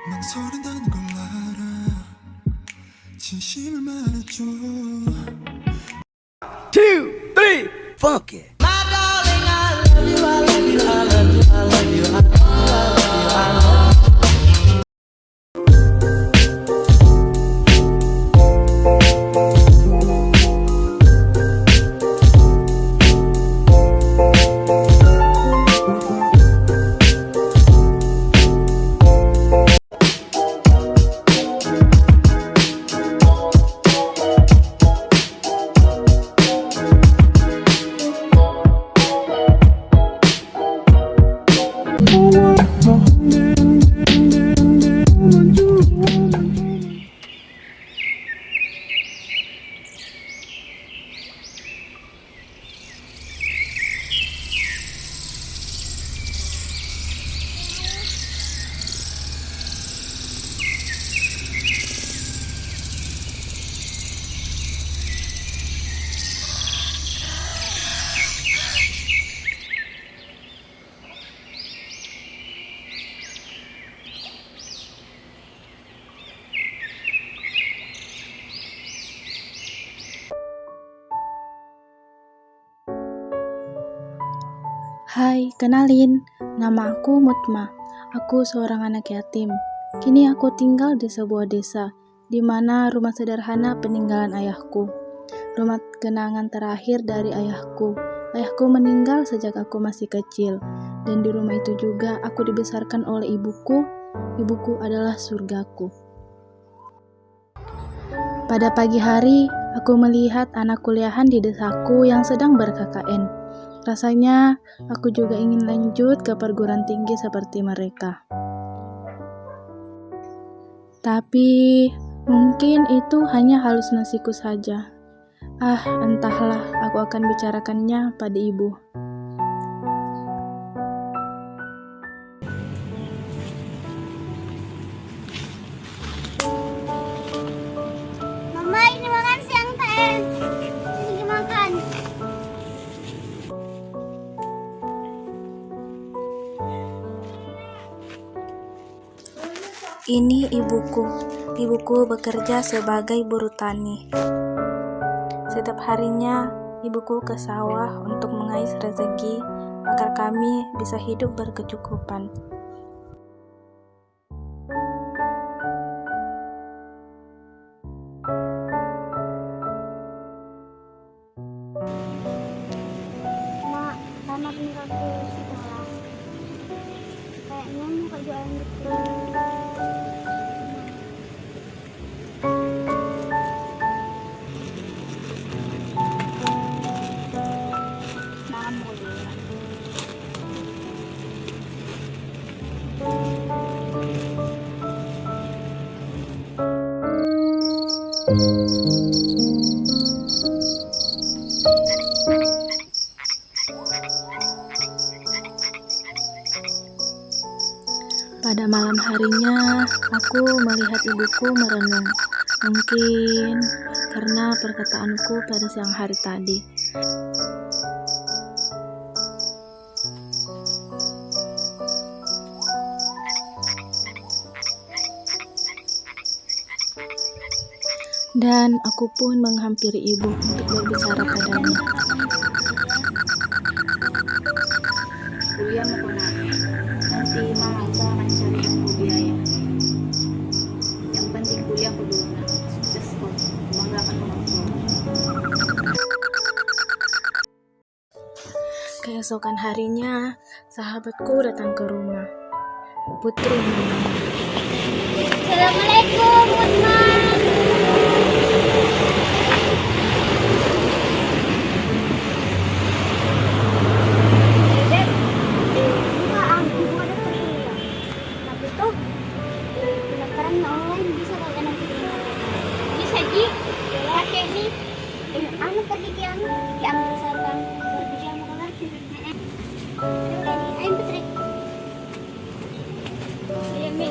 망설인다는 걸 알아 진심을 말해줘 Two, three, funk it. Hai, kenalin, nama aku Mutma. Aku seorang anak yatim. Kini aku tinggal di sebuah desa, di mana rumah sederhana peninggalan ayahku. Rumah kenangan terakhir dari ayahku. Ayahku meninggal sejak aku masih kecil, dan di rumah itu juga aku dibesarkan oleh ibuku. Ibuku adalah surgaku. Pada pagi hari, aku melihat anak kuliahan di desaku yang sedang ber-KKN. Rasanya aku juga ingin lanjut ke perguruan tinggi seperti mereka. Tapi mungkin itu hanya halusinasiku saja. Entahlah, aku akan bicarakannya pada ibu. Mama, ini makan siang teh. Sini makan. Ini ibuku. Ibuku bekerja sebagai buruh tani. Setiap harinya, ibuku ke sawah untuk mengais rezeki agar kami bisa hidup berkecukupan. Mak, tamat nih aku sekolah. Kayaknya mau jualan gitu. Makan mulu. Pada malam harinya, aku melihat ibuku merenung. Mungkin karena perkataanku pada siang hari tadi. Dan aku pun menghampiri ibu untuk berbicara padanya. Kuliah mau kemana? Nanti mama aja akan cari aku biaya. Yang penting kuliah aku dulu nak. Sukses kok, banggakan orang tua. Keesokan harinya, sahabatku datang ke rumah. Putri namanya. Assalamualaikum, Mutma. Dek, buka aku ada kuliah. Tapi tuh pendaftaran online bisa kagak nanti ini? Bisa Ji, pakai ini. Anu pergi ke anu, diambil misalkan pergi ke anu kan? Ayo Putri. Iya Mi.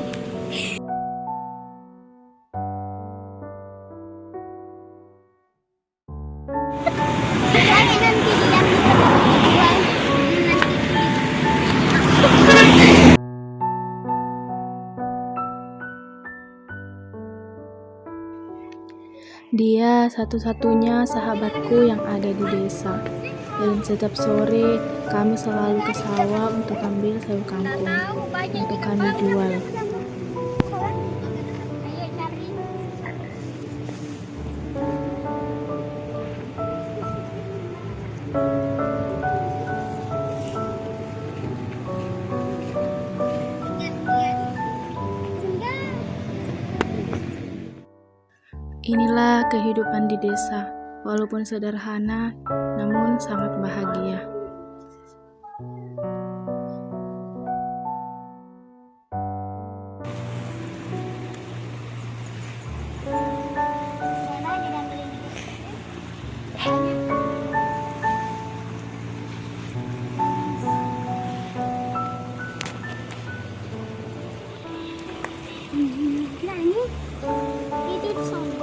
Dia satu-satunya sahabatku yang ada di desa. Dan setiap sore kami selalu ke sawah untuk ambil sayur kangkung untuk kami jual. Ayo cari. Inilah kehidupan di desa, walaupun sederhana, namun sangat bahagia. Mana dengan beli nah ini itu sama.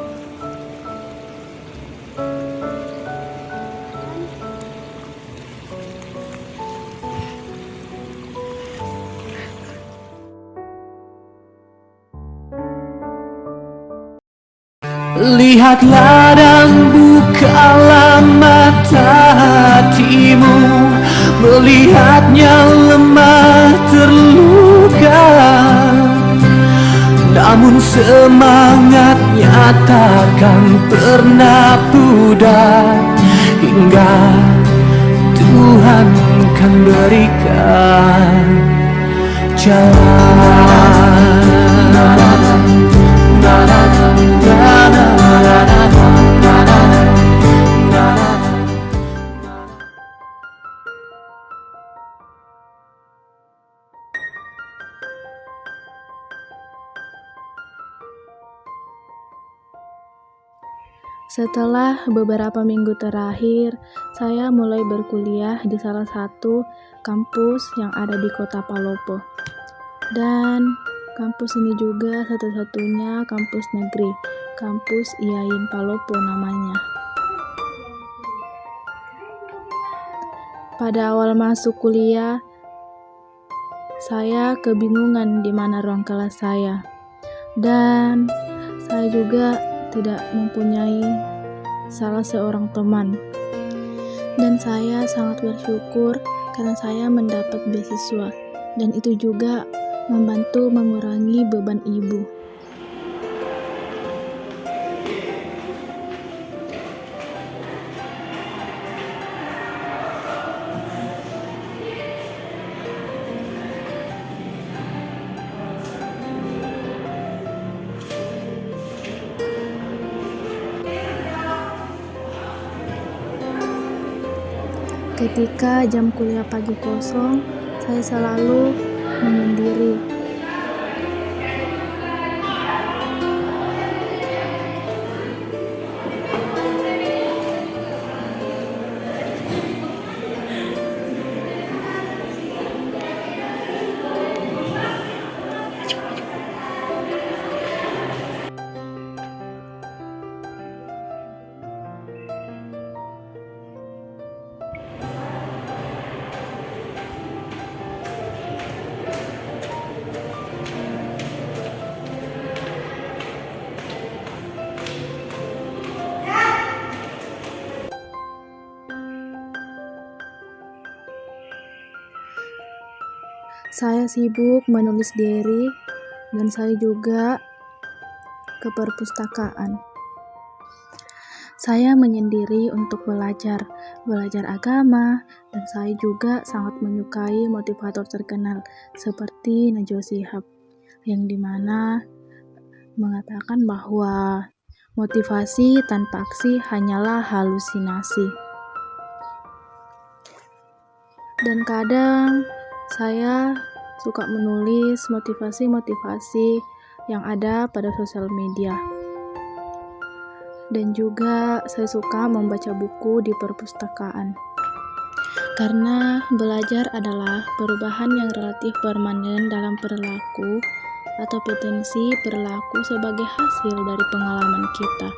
Lihatlah dan bukalah mata hatimu, melihatnya lemah terluka, namun semangatnya takkan pernah pudar hingga Tuhan kan berikan jalan. Setelah beberapa minggu terakhir, saya mulai berkuliah di salah satu kampus yang ada di kota Palopo. Dan kampus ini juga satu-satunya kampus negeri, kampus IAIN Palopo namanya. Pada awal masuk kuliah, saya kebingungan di mana ruang kelas saya. Dan saya juga tidak mempunyai salah seorang teman. Dan saya sangat bersyukur karena saya mendapat beasiswa, dan itu juga membantu mengurangi beban ibu. Ketika jam kuliah pagi kosong, saya selalu menyendiri. Saya sibuk menulis diary, dan saya juga ke perpustakaan. Saya menyendiri untuk belajar agama, dan saya juga sangat menyukai motivator terkenal seperti Najwa Shihab, yang dimana mengatakan bahwa motivasi tanpa aksi hanyalah halusinasi. Dan kadang saya suka menulis motivasi-motivasi yang ada pada sosial media. Dan juga saya suka membaca buku di perpustakaan. Karena belajar adalah perubahan yang relatif permanen dalam perilaku atau potensi perilaku sebagai hasil dari pengalaman kita.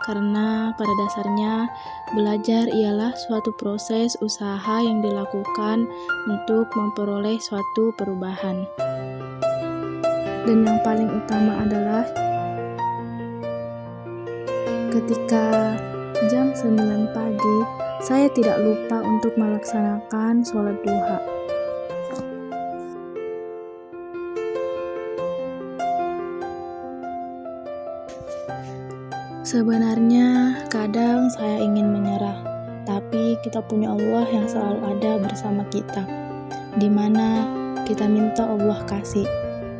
Karena pada dasarnya belajar ialah suatu proses usaha yang dilakukan untuk memperoleh suatu perubahan. Dan yang paling utama adalah Ketika jam 9 pagi, saya tidak lupa untuk melaksanakan sholat duha. Sebenarnya kadang saya ingin menyerah, tapi kita punya Allah yang selalu ada bersama kita. Di mana kita minta Allah kasih.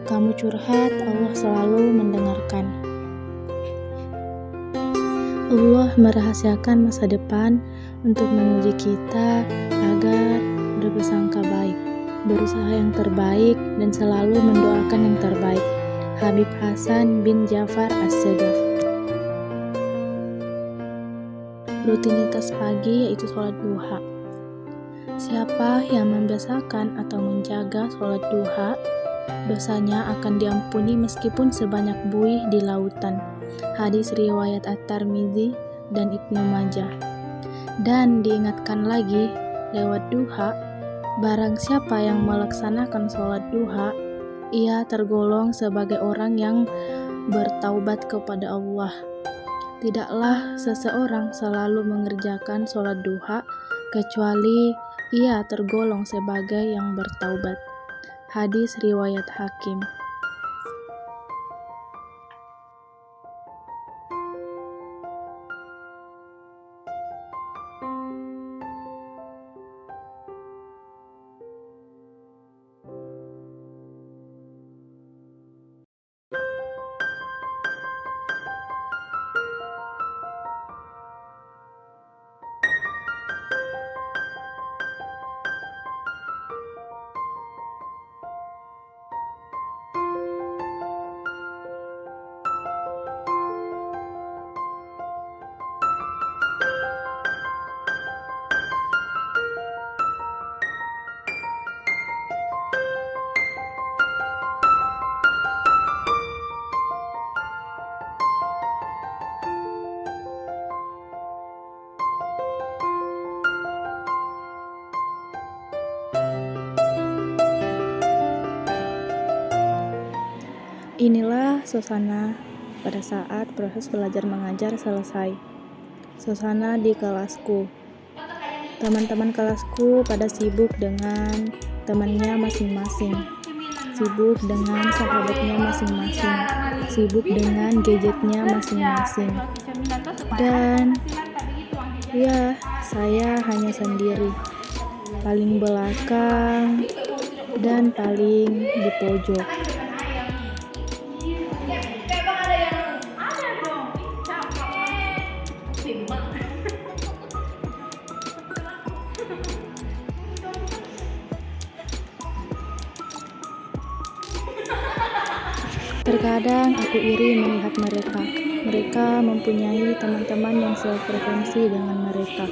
Kamu curhat, Allah selalu mendengarkan. Allah merahasiakan masa depan untuk menguji kita agar bersangka baik, berusaha yang terbaik, dan selalu mendoakan yang terbaik. Habib Hasan bin Ja'far As-Sagaf. Rutinitas pagi yaitu sholat duha. Siapa yang membiasakan atau menjaga sholat duha, dosanya akan diampuni meskipun sebanyak buih di lautan. Hadis riwayat At-Tirmidzi dan Ibnu Majah. Dan diingatkan lagi lewat duha, barang siapa yang melaksanakan sholat duha, ia tergolong sebagai orang yang bertaubat kepada Allah. Tidaklah seseorang selalu mengerjakan sholat duha kecuali ia tergolong sebagai yang bertaubat. Hadis riwayat Hakim. Inilah suasana pada saat proses belajar mengajar selesai. Suasana di kelasku. Teman-teman kelasku pada sibuk dengan temannya masing-masing. Sibuk dengan sahabatnya masing-masing. Sibuk dengan gadgetnya masing-masing. Dan ya, saya hanya sendiri. Paling belakang dan paling di pojok. Terkadang aku iri melihat mereka. Mereka mempunyai teman-teman yang sefrekuensi dengan mereka.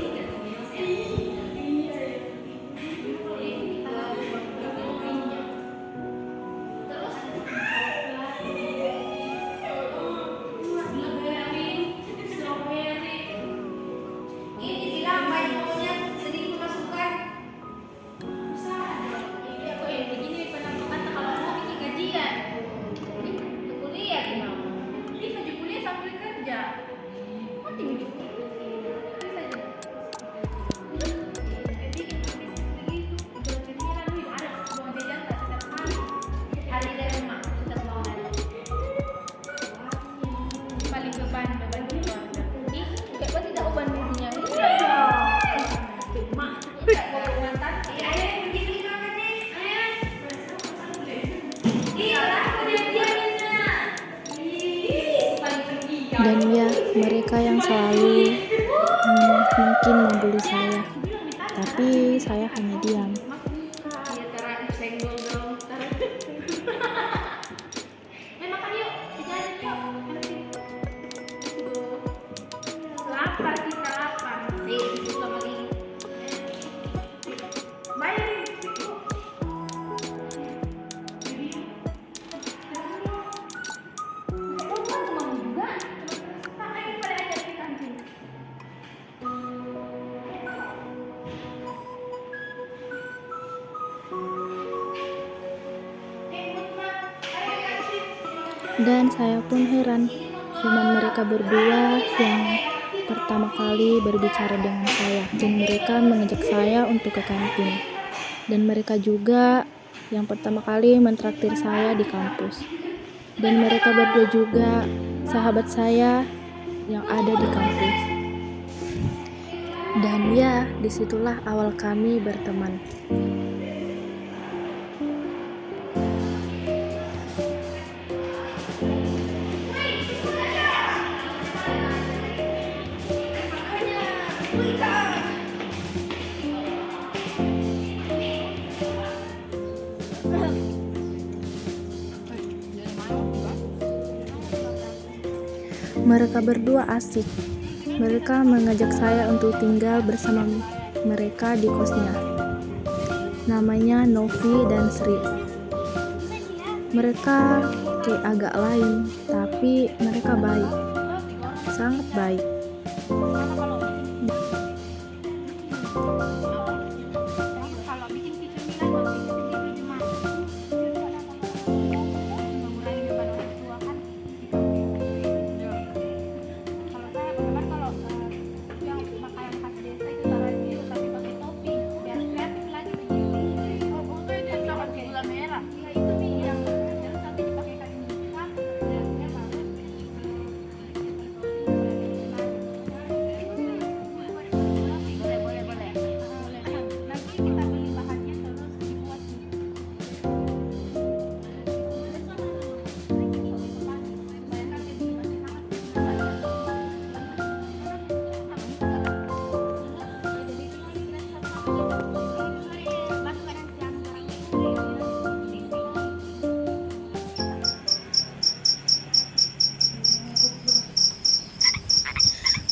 Dan ya, mereka yang selalu mungkin membuli saya, tapi saya hanya diam. Lapar kita lapar. Dan saya pun heran, Cuman mereka berdua yang pertama kali berbicara dengan saya, dan mereka mengajak saya untuk ke kantin. Dan mereka juga yang pertama kali mentraktir saya di kampus. Dan mereka berdua juga sahabat saya yang ada di kampus. Dan ya, disitulah awal kami berteman. Mereka berdua asik. Mereka mengajak saya untuk tinggal bersama mereka di kosnya. Namanya Novi dan Sri. Mereka kayak agak lain, tapi mereka baik. Sangat baik.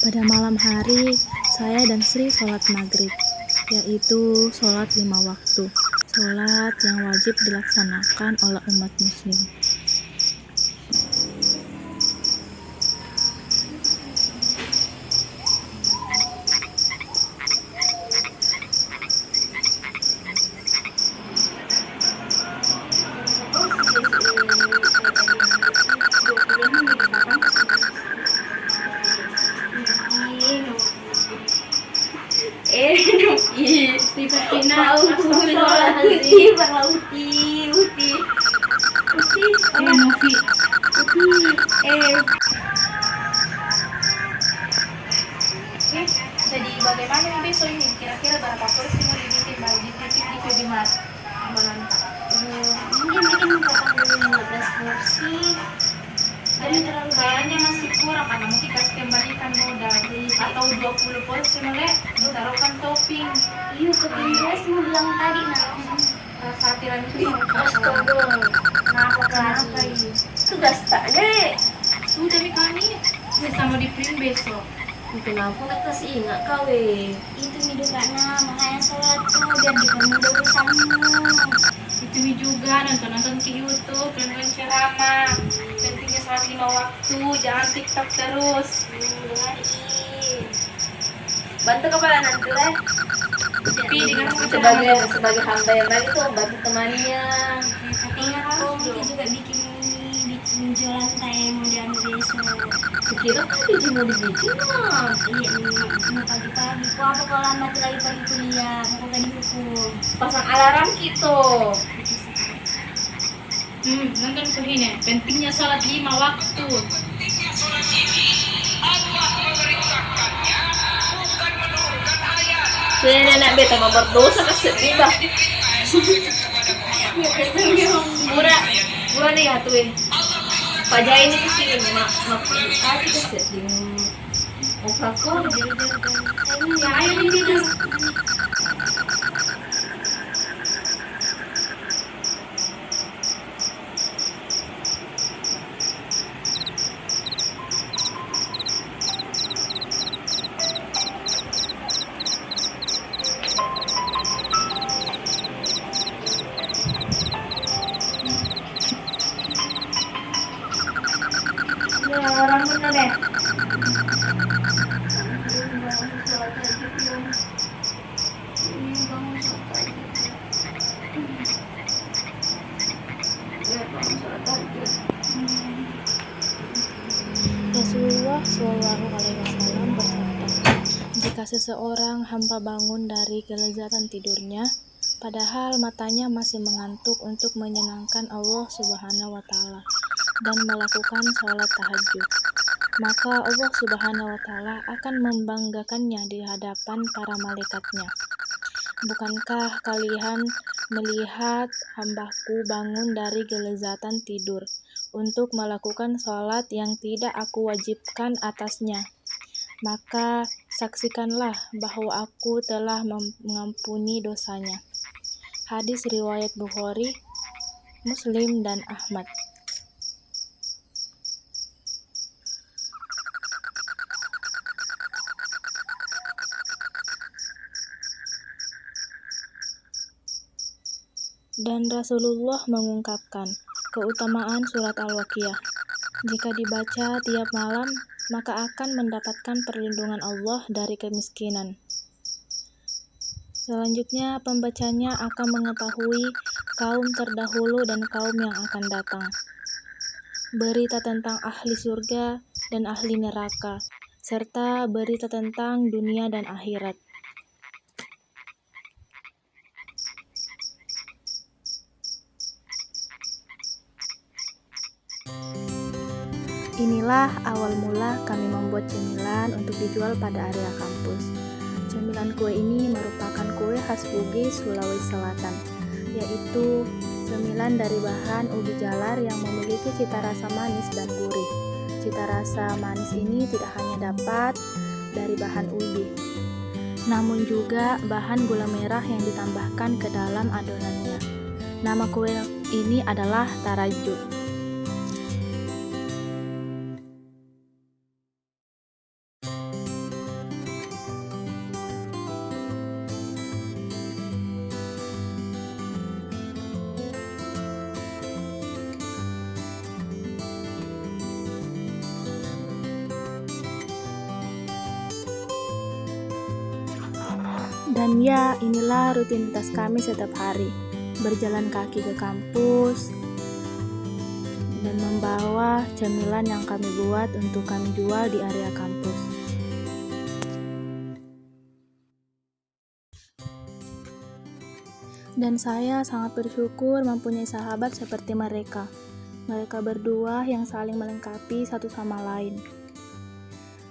Pada malam hari, saya dan Sri sholat maghrib, yaitu sholat 5 waktu, sholat yang wajib dilaksanakan oleh umat muslim. Jadi bagaimana nih besok ini? Kira-kira berapa porsi mau dibikin baru dititip di Fedimat? Mungkin bikin potong dulu 15 porsi. Kayaknya masih kurang karena mungkin kasih kembalikan modal atau 20 porsi mulai ditaruhkan topping. Iya, topping gelas mau bilang tadi nah. Rasa tiramisu yang Astaga. kenapa ini? Sudah tak deh. Sudah nih kami sama di print besok. Kenapa nggak kasih ingat kau Itu hidup karena makanya sholat tuh biar dipermudah urusanmu. Itu nih juga nonton ke YouTube, nonton ceramah. Pentingnya sholat 5 waktu, jangan TikTok terus. Dengarin. Bantu kepala nanti lah. Tapi dengan Sebagai hamba yang baik tuh bantu temannya. Ingat kok mungkin juga bikin jualan kayak modern besok. Kira kan biji mau dibikin mah. Iya, mau pagi-pagi. Kok apa kalau lambat lagi pagi kuliah? Mau gak dihukum? pasang alarm gitu. Nonton ke ini. Pentingnya sholat 5 waktu. Saya nenek beta mau berdosa kasih riba. Murah nih ya tuh. Pajak ini sih mak tadi kasih di operator jadi Ya ayo nih dia. orang bener deh. Rasulullah SAW bersabda, jika seseorang hamba bangun dari kelezatan tidurnya, padahal matanya masih mengantuk untuk menyenangkan Allah Subhanahu wa Ta'ala dan melakukan sholat tahajud, maka Allah Subhanahu wa Ta'ala akan membanggakannya di hadapan para malaikatnya. Bukankah kalian melihat hambaku bangun dari kelezatan tidur untuk melakukan sholat yang tidak aku wajibkan atasnya? Maka saksikanlah bahwa aku telah mengampuni dosanya. Hadis riwayat Bukhari, Muslim, dan Ahmad. Dan Rasulullah mengungkapkan keutamaan surat Al-Waqiah. Jika dibaca tiap malam, maka akan mendapatkan perlindungan Allah dari kemiskinan. Selanjutnya, pembacanya akan mengetahui kaum terdahulu dan kaum yang akan datang, berita tentang ahli surga dan ahli neraka, serta berita tentang dunia dan akhirat. Inilah awal mula kami membuat cemilan untuk dijual pada area kampus. Cemilan kue ini merupakan kue khas Bugis, Sulawesi Selatan, yaitu cemilan dari bahan ubi jalar yang memiliki cita rasa manis dan gurih. Cita rasa manis ini tidak hanya dapat dari bahan ubi, namun juga bahan gula merah yang ditambahkan ke dalam adonannya. Nama kue ini adalah tarajuk. Dan ya, inilah rutinitas kami setiap hari, berjalan kaki ke kampus dan membawa cemilan yang kami buat untuk kami jual di area kampus. Dan saya sangat bersyukur mempunyai sahabat seperti mereka. Mereka berdua yang saling melengkapi satu sama lain.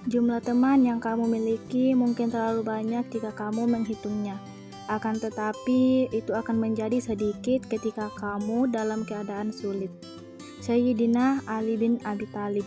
Jumlah teman yang kamu miliki mungkin terlalu banyak jika kamu menghitungnya. Akan tetapi, itu akan menjadi sedikit ketika kamu dalam keadaan sulit. Sayyidina Ali bin Abi Thalib.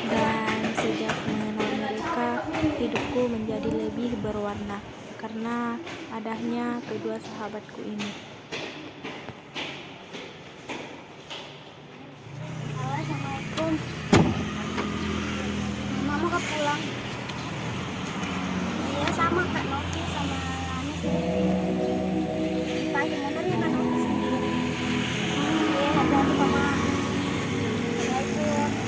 Dan sejak mengenal mereka, hidupku menjadi lebih berwarna karena adanya kedua sahabatku ini. Halo, assalamualaikum. Mama mau pulang. Iya, sama Kak Novi sama Anis. Pakai motor ya Kak Novi sendiri. Iya, hati-hati Mama. Assalamualaikum.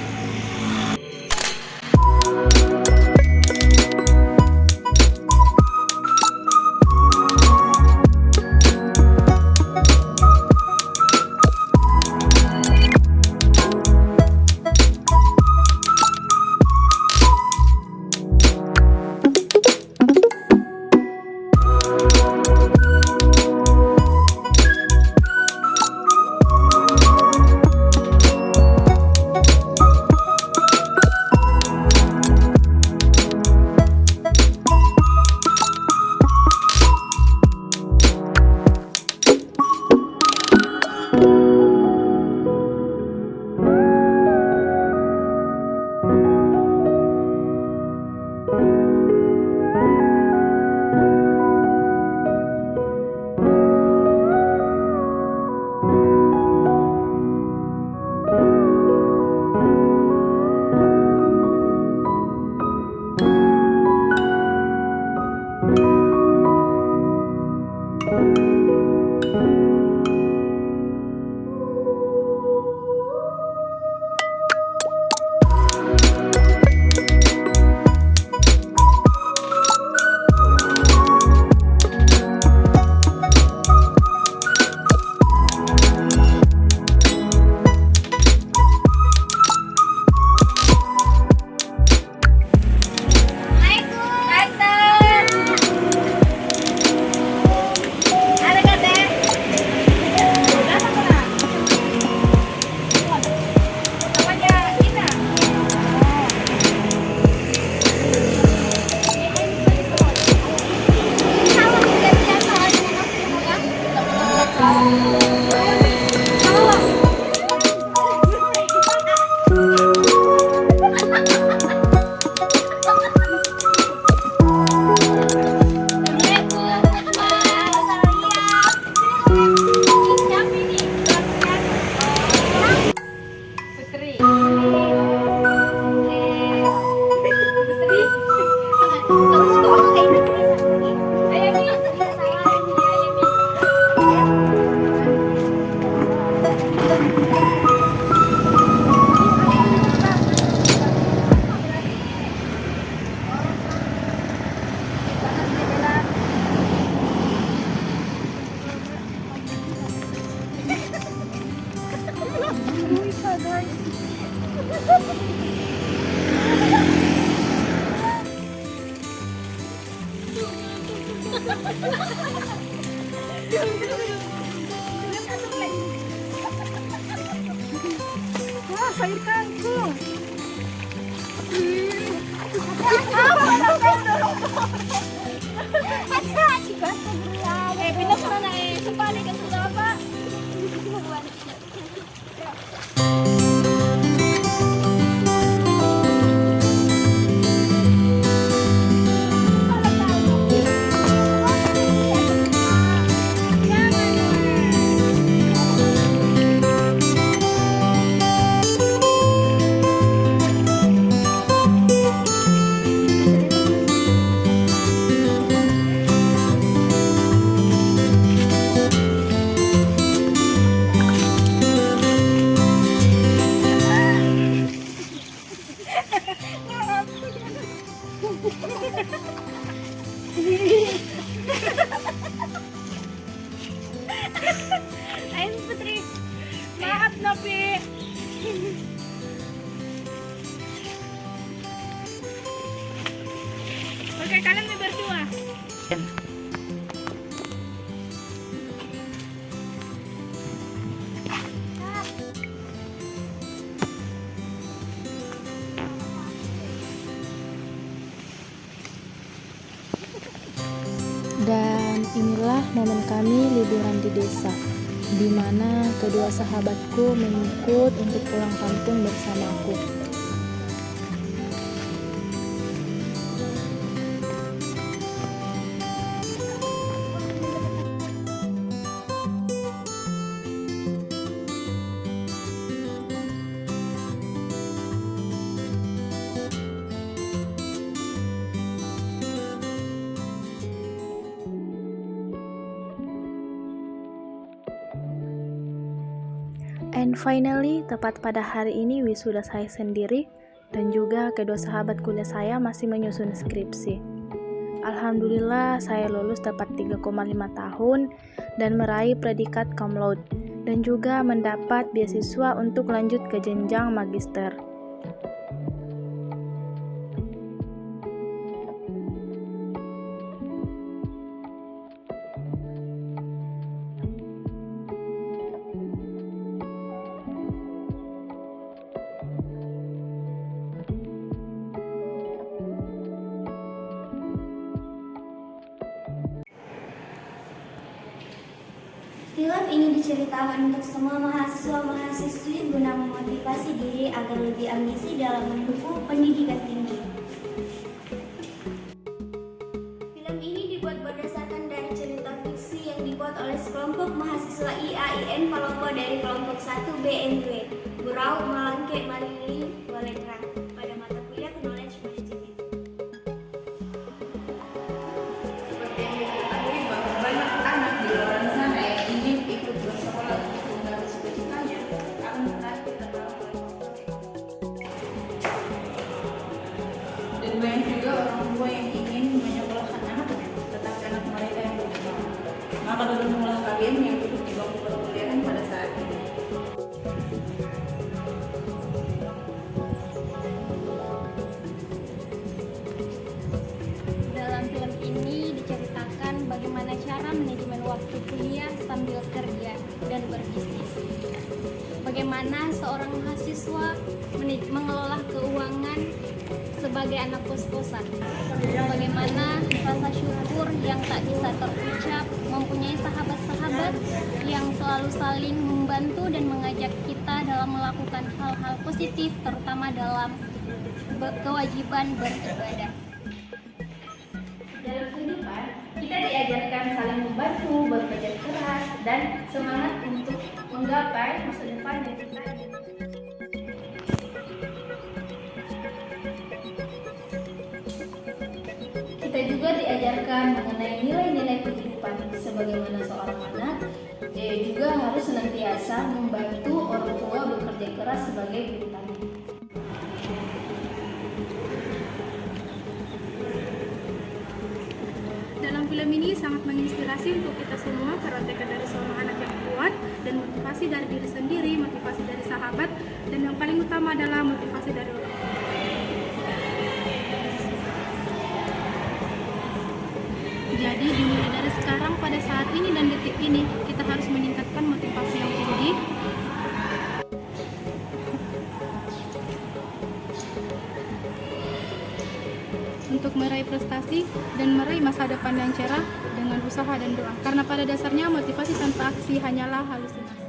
bisa guys. Wah, sayur kangkung. Pindah ke mana sumpah nih kan sudah apa? Ayo Putri, maaf Nopi. Oke, kalian mau berdua. Dan inilah momen kami liburan di desa, di mana kedua sahabatku mengikut untuk pulang kampung bersamaku. And finally, tepat pada hari ini wisuda saya sendiri dan juga kedua sahabat kuliah saya masih menyusun skripsi. Alhamdulillah saya lulus tepat 3,5 tahun dan meraih predikat cum laude dan juga mendapat beasiswa untuk lanjut ke jenjang magister. Film ini diceritakan untuk semua mahasiswa-mahasiswi guna memotivasi diri agar lebih ambisi dalam menempuh pendidikan tinggi. Film ini dibuat berdasarkan dari cerita fiksi yang dibuat oleh sekelompok mahasiswa IAIN Palopo dari kelompok 1 BNW, Gurau, Malangke, Malili, Walendrang pada mata kuliah Knowledge Management. Seperti yang diketahui bahwa banyak anak di luar sana yang ingin ikut bersekolah untuk menggapai cita-citanya akan menarik kita dalam dan banyak juga orang tua yang ingin menyekolahkan anaknya, tetapi anak mereka yang belum mau. Maka beruntunlah kalian yang duduk di bangku perkuliahan pada saat ini. Dalam film ini diceritakan bagaimana cara manajemen waktu kuliah sambil kerja dan berbisnis. Bagaimana seorang mahasiswa mengelola keuangan sebagai anak kos-kosan. Bagaimana rasa syukur yang tak bisa terucap, mempunyai sahabat-sahabat yang selalu saling membantu dan mengajak kita dalam melakukan hal-hal positif, terutama dalam kewajiban beribadah. Dalam kehidupan, kita diajarkan saling membantu, bekerja keras, dan semangat untuk menggapai masa depan yang kita inginkan. Kita juga diajarkan mengenai nilai-nilai kehidupan sebagaimana seorang anak, dia juga harus senantiasa membantu orang tua bekerja keras sebagai guru tani. Dalam film ini sangat menginspirasi untuk kita semua karena tekad dari seorang anak yang kuat dan motivasi dari diri sendiri, motivasi dari sahabat sahabat, dan yang paling utama adalah motivasi dari orang tua. Jadi dimulai dari sekarang, pada saat ini dan detik ini, kita harus meningkatkan motivasi yang tinggi untuk meraih prestasi dan meraih masa depan yang cerah dengan usaha dan doa. Karena pada dasarnya motivasi tanpa aksi hanyalah halusinasi.